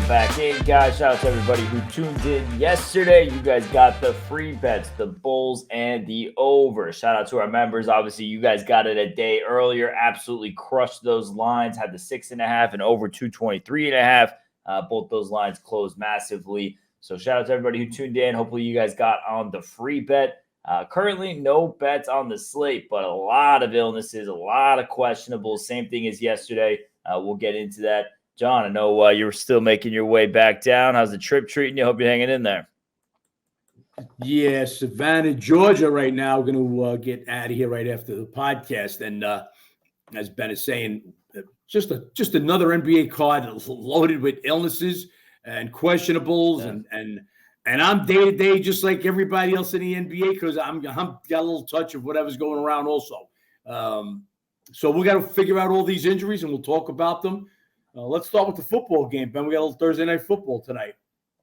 back in, guys. Shout out to everybody who tuned in yesterday. You guys got the free bets, the Bulls and the over. Shout out to our members. Obviously, you guys got it a day earlier. Absolutely crushed those lines. Had the 6.5 and over 223.5. Both those lines closed massively. So shout out to everybody who tuned in. Hopefully, you guys got on the free bet. Currently, no bets on the slate, but a lot of illnesses, a lot of questionables. Same thing as yesterday. We'll get into that. John, I know you're still making your way back down. How's the trip treating you? Hope you're hanging in there. Yeah, Savannah, Georgia right now. We're going to get out of here right after the podcast. And as Ben is saying, just another NBA card loaded with illnesses and questionables. Yeah. And I'm day-to-day just like everybody else in the NBA because I'm got a little touch of whatever's going around also. So we got to figure out all these injuries, and we'll talk about them. Let's start with the football game, Ben. We got a little Thursday night football tonight.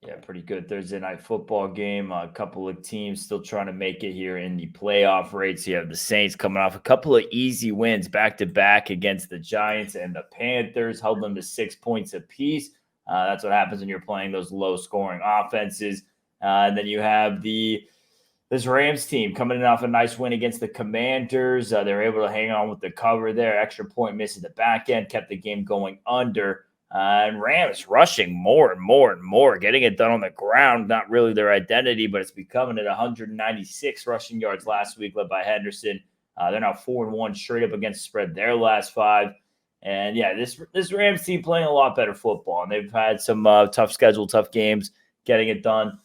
Yeah, pretty good Thursday night football game. A couple of teams still trying to make it here in the playoff race. You have the Saints coming off a couple of easy wins back-to-back against the Giants and the Panthers, held them to 6 points apiece. That's what happens when you're playing those low-scoring offenses. And then you have this Rams team coming in off a nice win against the Commanders. They were able to hang on with the cover there. Extra point miss at the back end, kept the game going under. And Rams rushing more and more, getting it done on the ground. Not really their identity, but it's becoming at 196 rushing yards last week, led by Henderson. They're now 4-1 straight up against spread their last 5. And yeah, this Rams team playing a lot better football. And they've had some tough schedule, tough games, getting it done.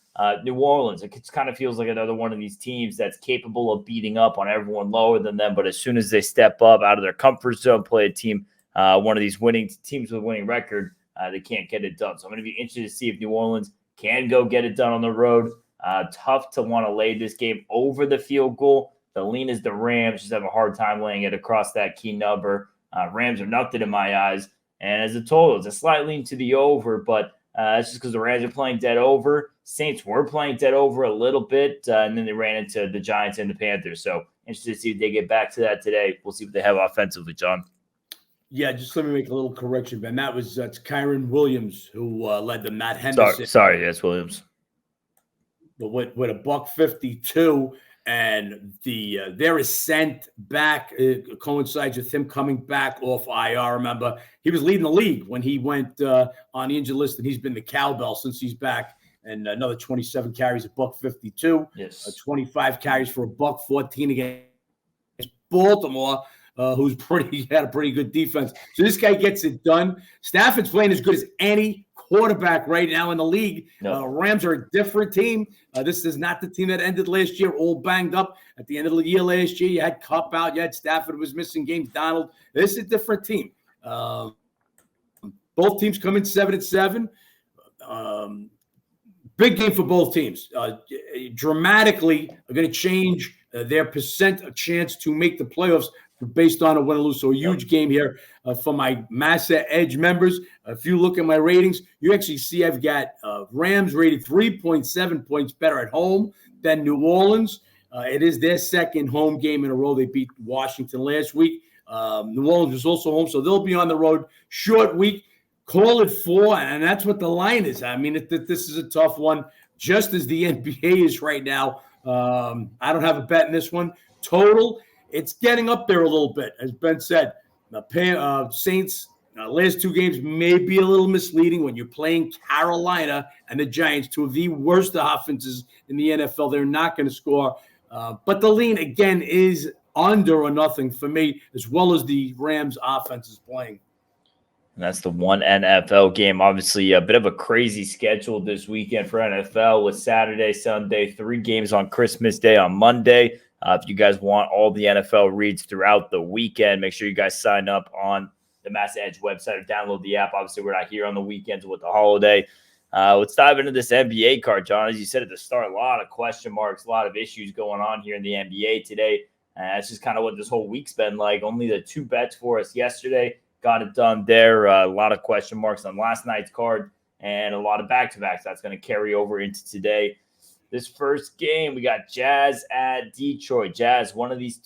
New Orleans, it kind of feels like another one of these teams that's capable of beating up on everyone lower than them. But as soon as they step up out of their comfort zone, play a team, one of these winning teams with a winning record, they can't get it done. So I'm going to be interested to see if New Orleans can go get it done on the road. Tough to want to lay this game over the field goal. The lean is the Rams. Just have a hard time laying it across that key number. Rams are nothing in my eyes. And as a total, it's a slight lean to the over, but it's just because the Rams are playing dead over. Saints were playing dead over a little bit, and then they ran into the Giants and the Panthers. So interested to see if they get back to that today. We'll see what they have offensively, John. Yeah, just let me make a little correction, Ben. That's Kyron Williams who led them, not Henderson. Sorry, yes, Williams. But with $152 and their ascent back coincides with him coming back off IR. Remember, he was leading the league when he went on the injured list, and he's been the cowbell since he's back. And another 27 carries, $152. Yes. 25 carries for $114 against Baltimore, who's had a pretty good defense. So this guy gets it done. Stafford's playing as good as any quarterback right now in the league. No. Rams are a different team. This is not the team that ended last year, all banged up. At the end of the year last year, you had Kupp out, you had Stafford was missing games, Donald. This is a different team. Both teams come in 7-7. Big game for both teams. Dramatically are going to change their percent of chance to make the playoffs based on a win or lose. So a huge game here for my Massa Edge members. If you look at my ratings, you actually see I've got Rams rated 3.7 points better at home than New Orleans. It is their second home game in a row. They beat Washington last week. New Orleans was also home, so they'll be on the road. Short week. Call it 4, and that's what the line is. I mean, this is a tough one, just as the NBA is right now. I don't have a bet in this one. Total, it's getting up there a little bit, as Ben said. The Saints, last 2 games may be a little misleading when you're playing Carolina and the Giants, 2 of the worst offenses in the NFL. They're not going to score. But the lean, again, is under or nothing for me, as well as the Rams offense is playing. And that's the one NFL game. Obviously, a bit of a crazy schedule this weekend for NFL with Saturday, Sunday, 3 games on Christmas Day on Monday. If you guys want all the NFL reads throughout the weekend, make sure you guys sign up on the Mass Edge website or download the app. Obviously, we're not here on the weekends with the holiday. Let's dive into this NBA card, John. As you said at the start, a lot of question marks, a lot of issues going on here in the NBA today. That's just kind of what this whole week's been like. Only the 2 bets for us yesterday. Got it done there. A lot of question marks on last night's card and a lot of back-to-backs. That's going to carry over into today. This first game, we got Jazz at Detroit. Jazz, one of these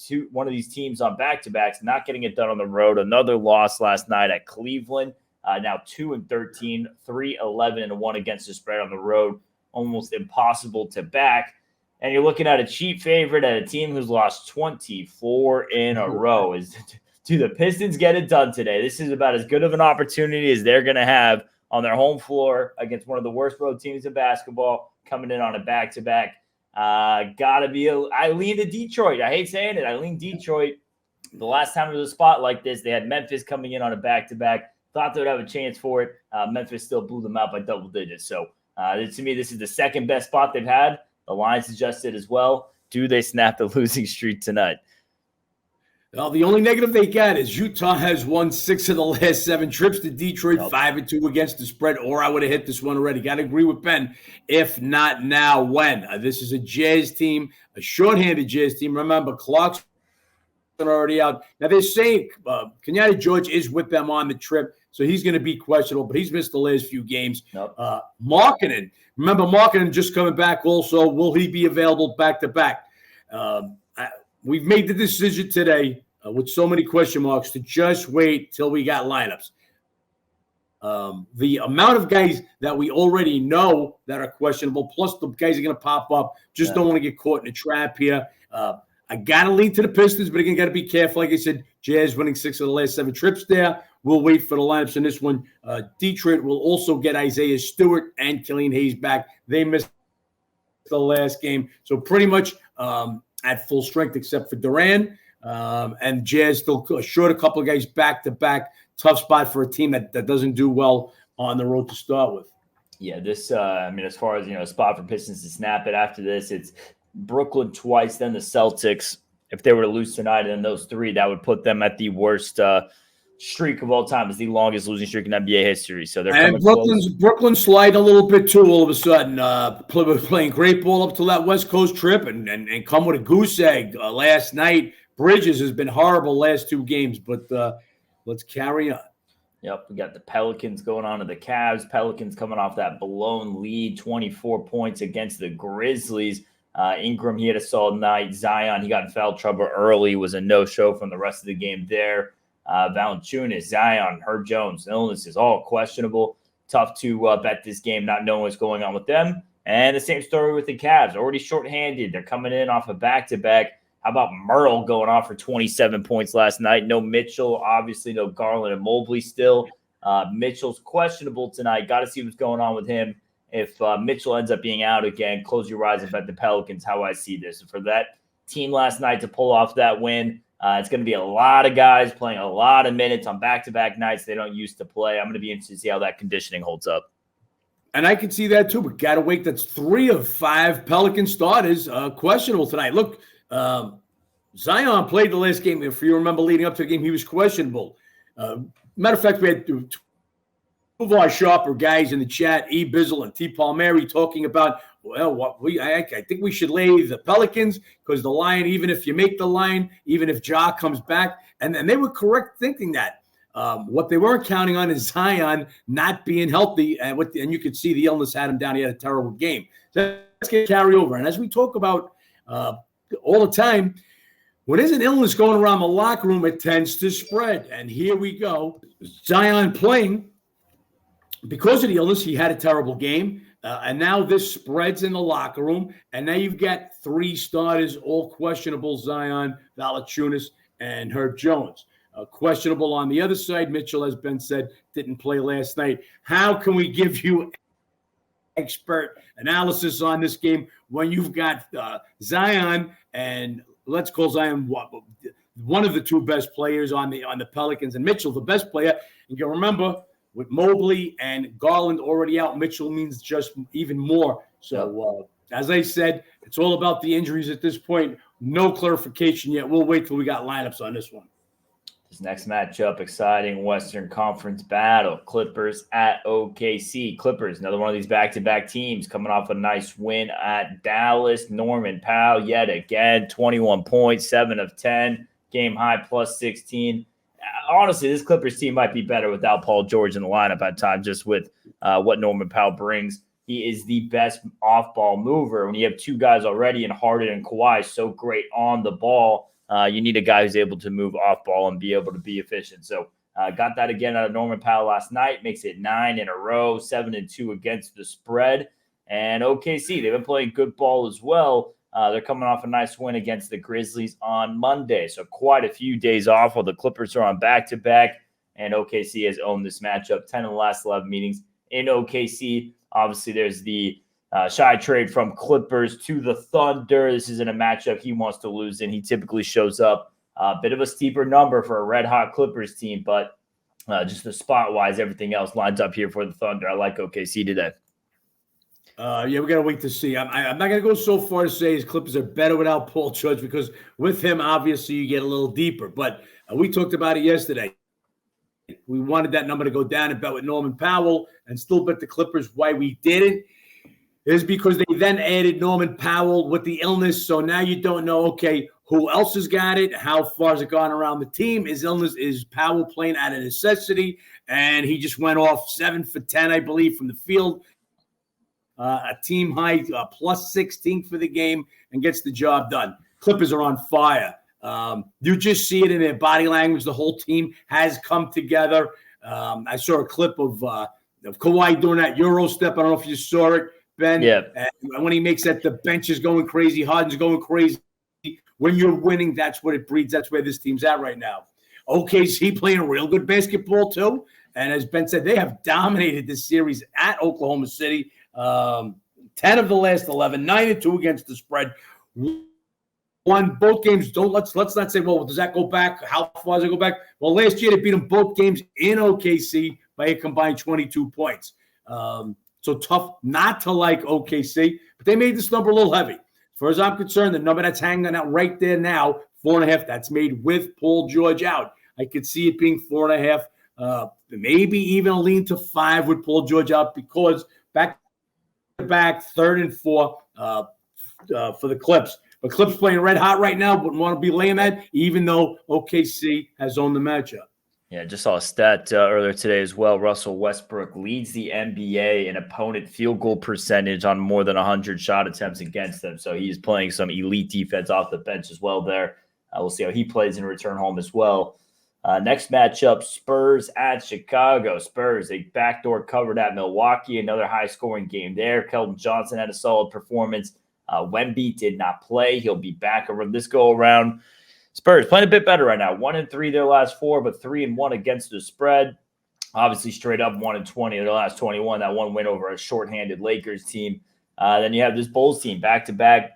teams on back-to-backs, not getting it done on the road. Another loss last night at Cleveland. now 2-13, 3-11-1 against the spread on the road. Almost impossible to back. And you're looking at a cheap favorite at a team who's lost 24 in a row. Do the Pistons get it done today? This is about as good of an opportunity as they're going to have on their home floor against one of the worst road teams in basketball, coming in on a back-to-back. I lean to Detroit. I hate saying it. I lean Detroit. The last time there was a spot like this, they had Memphis coming in on a back-to-back. Thought they would have a chance for it. Memphis still blew them out by double digits. So to me, this is the second best spot they've had. The line suggested as well. Do they snap the losing streak tonight? Well, the only negative they got is Utah has won 6 of the last 7 trips to Detroit, 5-2 against the spread, or I would have hit this one already. Got to agree with Ben. If not now, when? This is a Jazz team, a shorthanded Jazz team. Remember, Clark's already out. Now, they're saying Kenyatta George is with them on the trip, so he's going to be questionable, but he's missed the last few games. Markkanen. Remember, Markkanen just coming back also. Will he be available back-to-back? We've made the decision today with so many question marks to just wait till we got lineups. The amount of guys that we already know that are questionable, plus the guys are going to pop up, just don't want to get caught in a trap here. I got to lean to the Pistons, but again, got to be careful. Like I said, Jazz winning 6 of the last 7 trips there. We'll wait for the lineups in this one. Detroit will also get Isaiah Stewart and Killian Hayes back. They missed the last game. So pretty much at full strength except for Duran. And Jazz still short a couple of guys back-to-back. Tough spot for a team that doesn't do well on the road to start with. Yeah, this, as far as, a spot for Pistons to snap it after this, it's Brooklyn twice, then the Celtics. If they were to lose tonight and then those 3, that would put them at the worst streak of all time. It's the longest losing streak in NBA history. So they're coming close. Brooklyn slide a little bit too all of a sudden. Playing great ball up to that West Coast trip and come with a goose egg last night. Bridges has been horrible last 2 games, but let's carry on. Yep, we got the Pelicans going on to the Cavs. Pelicans coming off that blown lead, 24 points against the Grizzlies. Ingram, he had a solid night. Zion, he got in foul trouble early, was a no-show from the rest of the game there. Valanciunas, Zion, Herb Jones, illnesses, all questionable. Tough to bet this game, not knowing what's going on with them. And the same story with the Cavs, already shorthanded. They're coming in off a back-to-back. How about Merle going off for 27 points last night? No Mitchell, obviously no Garland and Mobley still. Mitchell's questionable tonight. Got to see what's going on with him. If Mitchell ends up being out again, close your eyes and bet the Pelicans how I see this. And for that team last night to pull off that win, it's going to be a lot of guys playing a lot of minutes on back-to-back nights they don't used to play. I'm going to be interested to see how that conditioning holds up. And I can see that too, but got to wait. That's 3 of 5 Pelican starters questionable tonight. Look, Zion played the last game. If you remember leading up to the game, he was questionable. Matter of fact, we had 2 of our sharper guys in the chat, E. Bizzle and T. Palmieri, talking about, I think we should lay the Pelicans because the line, even if you make the line, even if Ja comes back, and they were correct thinking that. What they weren't counting on is Zion not being healthy, and you could see the illness had him down. He had a terrible game. So let's get carry over. And as we talk about all the time, when there's an illness going around the locker room, it tends to spread. And here we go. Zion playing. Because of the illness, he had a terrible game. And now this spreads in the locker room. And now you've got 3 starters, all questionable: Zion, Valanciunas, and Herb Jones. Questionable on the other side. Mitchell, has been said, didn't play last night. How can we give you expert analysis on this game when you've got Zion, and let's call Zion one of the 2 best players on the Pelicans, and Mitchell the best player? And you remember, with Mobley and Garland already out, Mitchell means just even more. So, as I said, it's all about the injuries at this point. No clarification yet. We'll wait till we got lineups on this one. This next matchup, exciting Western Conference battle. Clippers at OKC. Clippers, another one of these back-to-back teams coming off a nice win at Dallas. Norman Powell, yet again, 21 points, 7 of 10, game high plus 16. Honestly, this Clippers team might be better without Paul George in the lineup at times, just with what Norman Powell brings. He is the best off-ball mover. When you have 2 guys already in Harden and Kawhi so great on the ball, you need a guy who's able to move off ball and be able to be efficient. So Got that again out of Norman Powell last night. Makes it 9 in a row, 7-2 against the spread. And OKC, they've been playing good ball as well. They're coming off a nice win against the Grizzlies on Monday. So quite a few days off while the Clippers are on back-to-back. And OKC has owned this matchup 10 of the last 11 meetings in OKC. Obviously, there's the shy trade from Clippers to the Thunder. This isn't a matchup he wants to lose in. He typically shows up a bit of a steeper number for a red-hot Clippers team, but just the spot-wise, everything else lines up here for the Thunder. I like OKC today. Yeah, we got to wait to see. I'm not going to go so far to say his Clippers are better without Paul George, because with him, obviously, you get a little deeper. But we talked about it yesterday. We wanted that number to go down and bet with Norman Powell and still bet the Clippers. Why we didn't is because they then added Norman Powell with the illness. So now you don't know, okay, who else has got it? How far has it gone around the team? Is Powell playing out of necessity? And he just went off 7 for 10, I believe, from the field. A team high plus 16 for the game, and gets the job done. Clippers are on fire. You just see it in their body language. The whole team has come together. I saw a clip of Kawhi doing that Euro step. I don't know if you saw it, Ben. Yeah. And when he makes that, the bench is going crazy. Harden's going crazy. When you're winning, that's what it breeds. That's where this team's at right now. OKC playing real good basketball too. And as Ben said, they have dominated this series at Oklahoma City. 10 of the last 11, 9-2 against the spread. Won both games. Let's not say, well, does that go back? How far does it go back? Well, last year they beat them both games in OKC by a combined 22 points. So tough not to like OKC, but they made this number a little heavy. As far as I'm concerned, the number that's hanging out right there now, 4.5, that's made with Paul George out. I could see it being 4.5, maybe even a lean to 5 with Paul George out, because back 3rd and 4 for the Clips. But Clips playing red hot right now, wouldn't want to be laying that, even though OKC has owned the matchup. Yeah, just saw a stat earlier today as well. Russell Westbrook leads the NBA in opponent field goal percentage on more than 100 shot attempts against them. So he's playing some elite defense off the bench as well there. We'll see how he plays in return home as well. Next matchup, Spurs at Chicago. Spurs, they backdoor covered at Milwaukee. Another high-scoring game there. Keldon Johnson had a solid performance. Wemby did not play. He'll be back over this go-around. Spurs playing a bit better right now. 1-3 their last 4, but 3-1 against the spread. Obviously, straight up 1-20 of their last 21. That one win over a shorthanded Lakers team. Then you have this Bulls team back-to-back.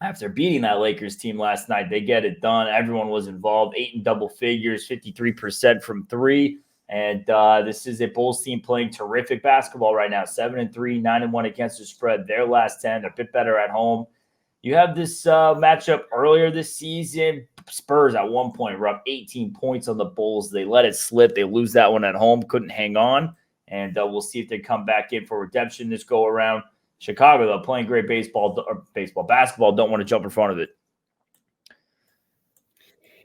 After beating that Lakers team last night, they get it done. Everyone was involved. 8 in double figures, 53% from 3. And this is a Bulls team playing terrific basketball right now. 7-3, 9-1 against the spread. Their last 10, they're a bit better at home. You have this matchup earlier this season. Spurs at one point were up 18 points on the Bulls. They let it slip. They lose that one at home. Couldn't hang on. And we'll see if they come back in for redemption this go around. Chicago, though, playing great basketball, don't want to jump in front of it.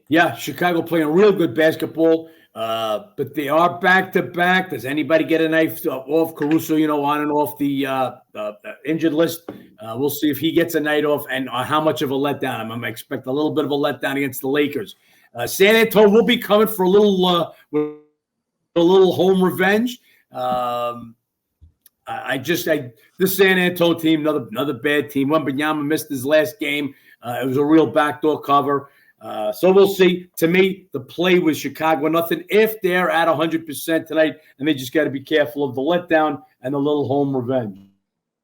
Yeah, Chicago playing real good basketball, but they are back-to-back. Does anybody get a knife off Caruso, on and off the injured list? We'll see if he gets a night off and how much of a letdown. I'm going to expect a little bit of a letdown against the Lakers. San Antonio will be coming for a little home revenge. This San Antonio team, another bad team. Wembanyama missed his last game. It was a real backdoor cover. So we'll see. To me, the play with Chicago, nothing if they're at 100% tonight, and they just got to be careful of the letdown and the little home revenge.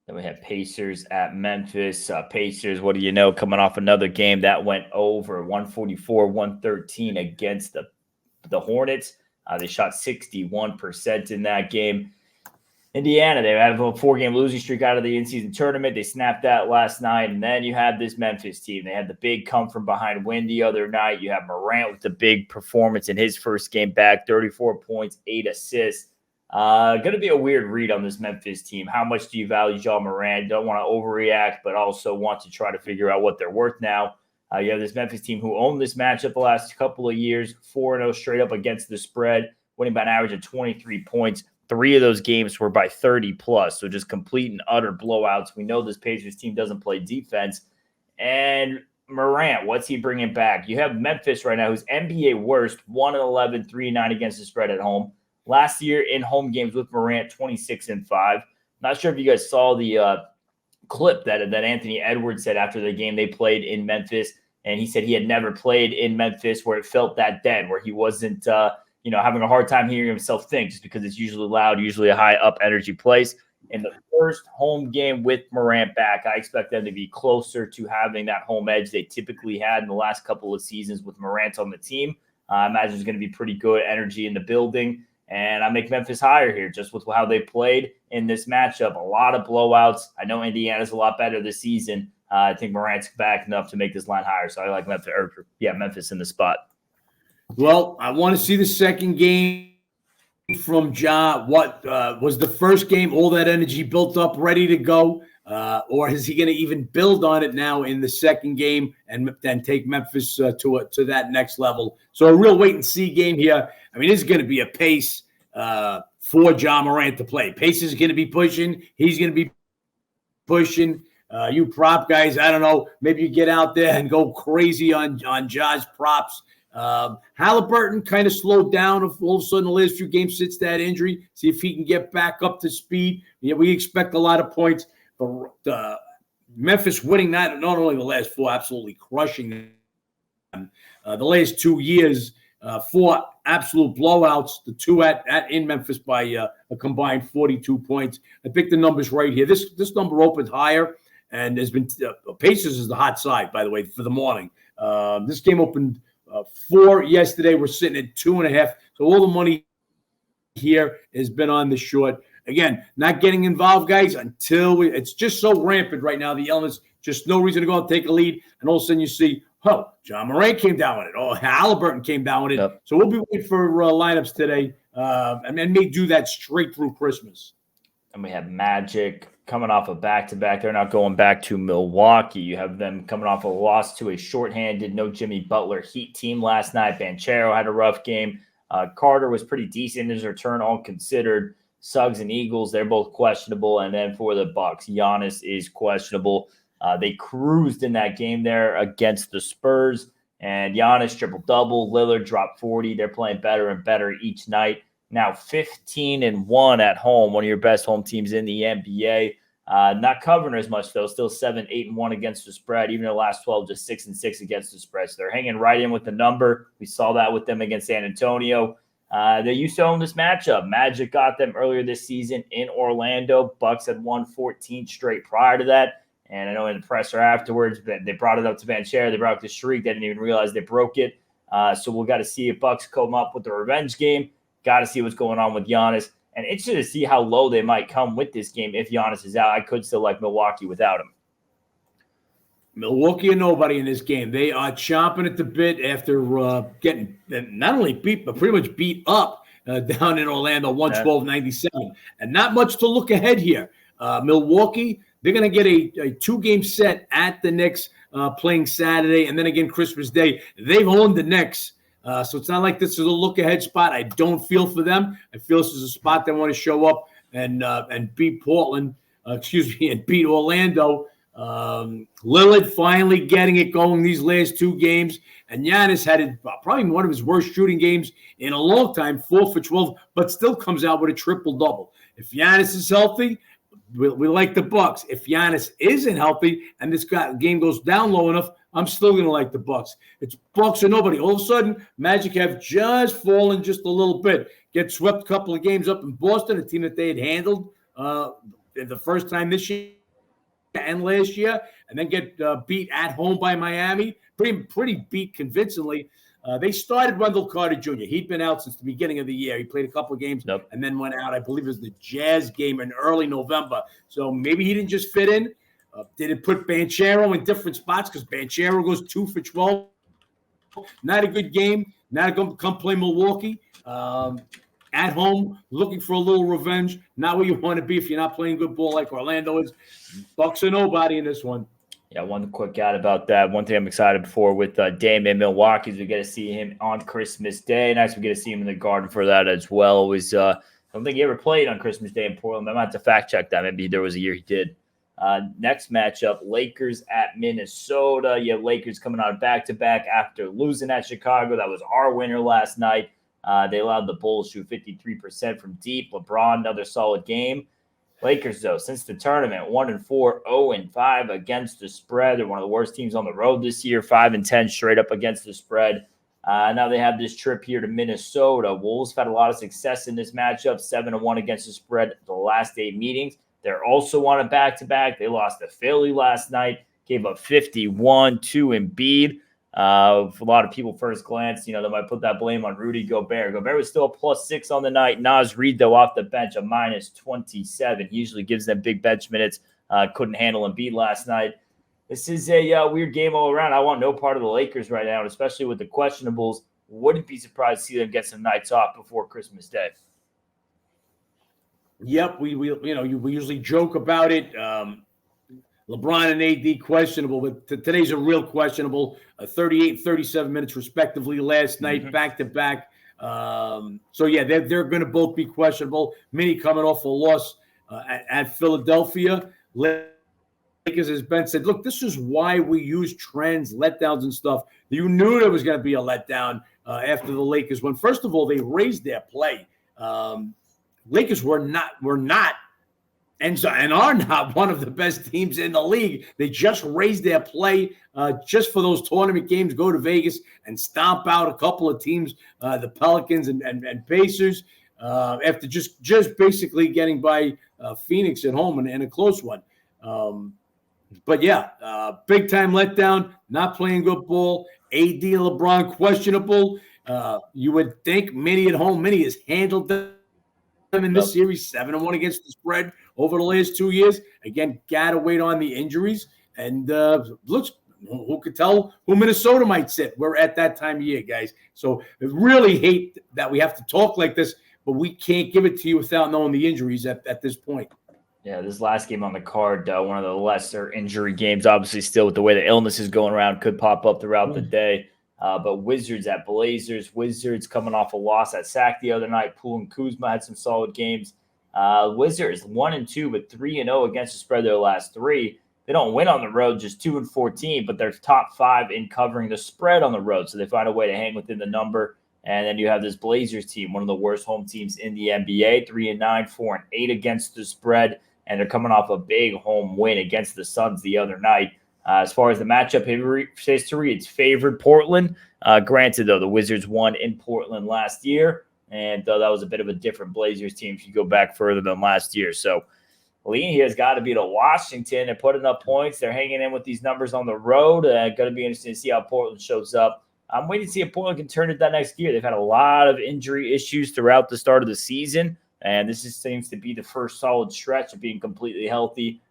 Then we have Pacers at Memphis. Pacers, what do you know, coming off another game that went over 144-113 against the Hornets. They shot 61% in that game. Indiana, they have a 4-game losing streak out of the in-season tournament. They snapped that last night. And then you have this Memphis team. They had the big come-from-behind win the other night. You have Morant with the big performance in his first game back, 34 points, 8 assists. Going to be a weird read on this Memphis team. How much do you value Ja Morant? Don't want to overreact, but also want to try to figure out what they're worth now. You have this Memphis team who owned this matchup the last couple of years, 4-0 straight up against the spread, winning by an average of 23 points. 3 of those games were by 30+, so just complete and utter blowouts. We know this Pacers team doesn't play defense. And Morant, what's he bringing back? You have Memphis right now, who's NBA worst, 1-11, 3-9 against the spread at home. Last year in home games with Morant, 26-5. Not sure if you guys saw the clip that Anthony Edwards said after the game they played in Memphis, and he said he had never played in Memphis where it felt that dead, where he wasn't having a hard time hearing himself think, just because it's usually loud, usually a high up energy place. In the first home game with Morant back, I expect them to be closer to having that home edge they typically had in the last couple of seasons with Morant on the team. I imagine there's going to be pretty good energy in the building. And I make Memphis higher here just with how they played in this matchup. A lot of blowouts. I know Indiana's a lot better this season. I think Morant's back enough to make this line higher. So I like Memphis in the spot. Well, I want to see the second game from Ja. What was the first game? All that energy built up, ready to go? Or is he going to even build on it now in the second game and then take Memphis to that next level? So a real wait-and-see game here. I mean, this is going to be a pace for Ja Morant to play. Pace is going to be pushing. He's going to be pushing. You prop guys, I don't know, maybe you get out there and go crazy on Ja's props. Halliburton kind of slowed down all of a sudden the last few games since that injury. See if he can get back up to speed. Yeah, we expect a lot of points. But Memphis winning that, not only the last four, absolutely crushing them. The last 2 years, 4 absolute blowouts, the 2 in Memphis by a combined 42 points. I picked the numbers right here. This number opened higher, and there's been Pacers is the hot side, by the way, for the morning. This game opened 4 yesterday. We're sitting at 2.5. So all the money here has been on the short. Again, not getting involved, guys, until it's just so rampant right now. The illness, just no reason to go and take a lead. And all of a sudden you see, Ja Morant came down with it. Oh, Halliburton came down with it. Yep. So we'll be waiting for lineups today. And may do that straight through Christmas. And we have Magic coming off a back-to-back. They're not going back to Milwaukee. You have them coming off a loss to a shorthanded, no Jimmy Butler Heat team last night. Banchero had a rough game. Carter was pretty decent in his return, all considered. Suggs and Eagles, they're both questionable. And then for the Bucks, Giannis is questionable. They cruised in that game there against the Spurs. And Giannis triple-double. Lillard dropped 40. They're playing better and better each night. Now 15-1 at home, one of your best home teams in the NBA. Not covering as much, though. Still 7-8-1 against the spread. Even their last 12, just 6-6 against the spread. So they're hanging right in with the number. We saw that with them against San Antonio. They used to own this matchup. Magic got them earlier this season in Orlando. Bucks had won 14 straight prior to that. And I know in the presser afterwards, they brought it up to Banchero. They brought up the streak. They didn't even realize they broke it. So we'll got to see if Bucks come up with the revenge game. Got to see what's going on with Giannis. And interested to see how low they might come with this game if Giannis is out. I could still like Milwaukee without him. Milwaukee and nobody in this game. They are chomping at the bit after getting not only beat, but pretty much beat up down in Orlando, 112-97. And not much to look ahead here. Milwaukee, they're going to get a 2-game set at the Knicks playing Saturday, and then again Christmas Day. They've owned the Knicks. So it's not like this is a look-ahead spot. I don't feel for them. I feel this is a spot they want to show up and beat Portland, and beat Orlando. Lillard finally getting it going these last 2 games. And Giannis had probably one of his worst shooting games in a long time, 4 for 12, but still comes out with a triple-double. If Giannis is healthy, we like the Bucks. If Giannis isn't healthy and this game goes down low enough, I'm still going to like the Bucks. It's Bucks or nobody. All of a sudden, Magic have just fallen just a little bit. Get swept a couple of games up in Boston, a team that they had handled the first time this year and last year, and then get beat at home by Miami. Pretty beat convincingly. They started Wendell Carter Jr. He'd been out since the beginning of the year. He played a couple of games and then went out. I believe it was the Jazz game in early November. So maybe he didn't just fit in. Did it put Banchero in different spots? Because Banchero goes 2 for 12. Not a good game. Not going to come play Milwaukee. At home, looking for a little revenge. Not where you want to be if you're not playing good ball like Orlando is. Bucks or nobody in this one. Yeah, one quick add about that. One thing I'm excited for with Dame in Milwaukee is we get to see him on Christmas Day. Nice we get to see him in the Garden for that as well. I don't think he ever played on Christmas Day in Portland. I might have to fact check that. Maybe there was a year he did. Next matchup, Lakers at Minnesota. You have Lakers coming out back-to-back after losing at Chicago. That was our winner last night. They allowed the Bulls shoot 53% from deep. LeBron, another solid game. Lakers, though, since the tournament, 1-4, 0-5 against the spread. They're one of the worst teams on the road this year, 5-10 straight up against the spread. Now they have this trip here to Minnesota. Wolves have had a lot of success in this matchup, 7-1 against the spread the last 8 meetings. They're also on a back-to-back. They lost to Philly last night, gave up 51 to Embiid. For a lot of people, first glance, they might put that blame on Rudy Gobert. Gobert was still a +6 on the night. Naz Reid, though, off the bench, a -27. He usually gives them big bench minutes. Couldn't handle Embiid last night. This is a weird game all around. I want no part of the Lakers right now, and especially with the questionables. Wouldn't be surprised to see them get some nights off before Christmas Day. Yep, we usually joke about it. LeBron and AD questionable, but today's a real questionable. 38 37 minutes respectively last night, back-to-back. So, yeah, they're going to both be questionable. Minnie coming off a loss at Philadelphia. Lakers, as Ben said, look, this is why we use trends, letdowns and stuff. You knew there was going to be a letdown after the Lakers won. First of all, they raised their play. Lakers were not and are not one of the best teams in the league. They just raised their play just for those tournament games, go to Vegas and stomp out a couple of teams, the Pelicans and Pacers, after just basically getting by Phoenix at home in a close one. But, yeah, big-time letdown, not playing good ball. AD and LeBron questionable. You would think Minnie at home. Minnie has handled them in this series, 7-1 against the spread over the last 2 years. Again, got to wait on the injuries. And looks, who could tell who Minnesota might sit? We're at that time of year, guys. So I really hate that we have to talk like this, but we can't give it to you without knowing the injuries at this point. Yeah, this last game on the card, one of the lesser injury games, obviously still with the way the illness is going around, could pop up throughout the day. But Wizards at Blazers. Wizards coming off a loss at Sac the other night. Poole and Kuzma had some solid games. Wizards 1-2, but 3-0 against the spread their last 3. They don't win on the road, just 2-14, but they're top 5 in covering the spread on the road. So they find a way to hang within the number. And then you have this Blazers team, one of the worst home teams in the NBA, 3-9, 4-8 against the spread. And they're coming off a big home win against the Suns the other night. As far as the matchup history, it's favored Portland. Granted, though, the Wizards won in Portland last year, and that was a bit of a different Blazers team if you go back further than last year. So lean here has got to be to Washington. They're putting up points. They're hanging in with these numbers on the road. Going to be interesting to see how Portland shows up. I'm waiting to see if Portland can turn it that next year. They've had a lot of injury issues throughout the start of the season, and this just seems to be the first solid stretch of being completely healthy.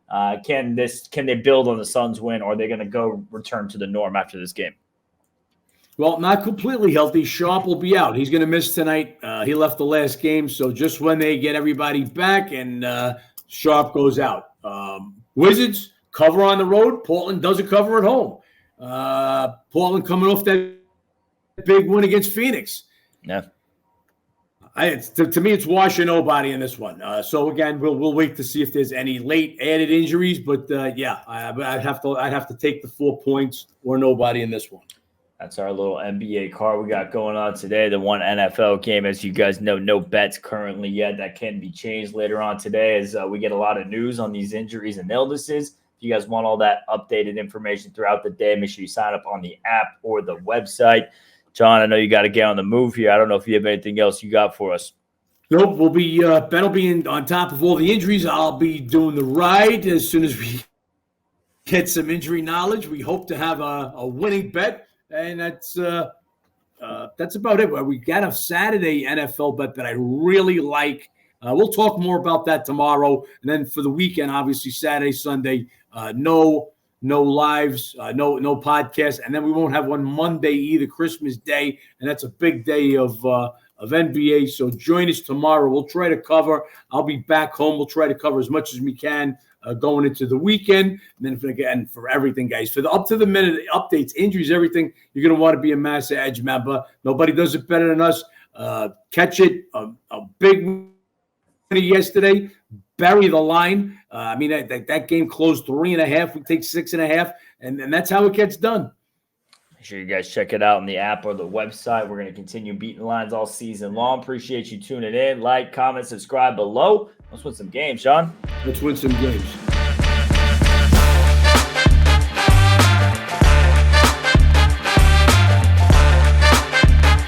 Can they build on the Suns win, or are they going to go return to the norm after this game? Well, not completely healthy. Sharp will be out. He's going to miss tonight. He left the last game, so just when they get everybody back and Sharp goes out. Wizards cover on the road. Portland doesn't cover at home. Portland coming off that big win against Phoenix. Yeah. To me, it's wash or nobody in this one. So again, we'll wait to see if there's any late added injuries. But I'd have to take the 4 points or nobody in this one. That's our little NBA card we got going on today. The one NFL game, as you guys know, no bets currently yet. That can be changed later on today as we get a lot of news on these injuries and illnesses. If you guys want all that updated information throughout the day, make sure you sign up on the app or the website. John, I know you got to get on the move here. I don't know if you have anything else you got for us. Nope. We'll be Ben will be on top of all the injuries. I'll be doing the ride as soon as we get some injury knowledge. We hope to have a winning bet, and that's about it. We got a Saturday NFL bet that I really like. We'll talk more about that tomorrow, and then for the weekend, obviously Saturday, Sunday, no lives, no podcasts, and then we won't have one Monday either, Christmas Day, and that's a big day of NBA. So join us tomorrow. We'll try to cover. I'll be back home. We'll try to cover as much as we can going into the weekend. And then for everything, guys, for the up to the minute updates, injuries, everything, you're going to want to be a Massa Edge member. Nobody does it better than us. Catch it. A big winner yesterday. Bury the line. I mean, that game closed 3.5. We take 6.5, and that's how it gets done. Make sure you guys check it out on the app or the website. We're going to continue beating lines all season long. Appreciate you tuning in. Like, comment, subscribe below. Let's win some games, Sean. Let's win some games.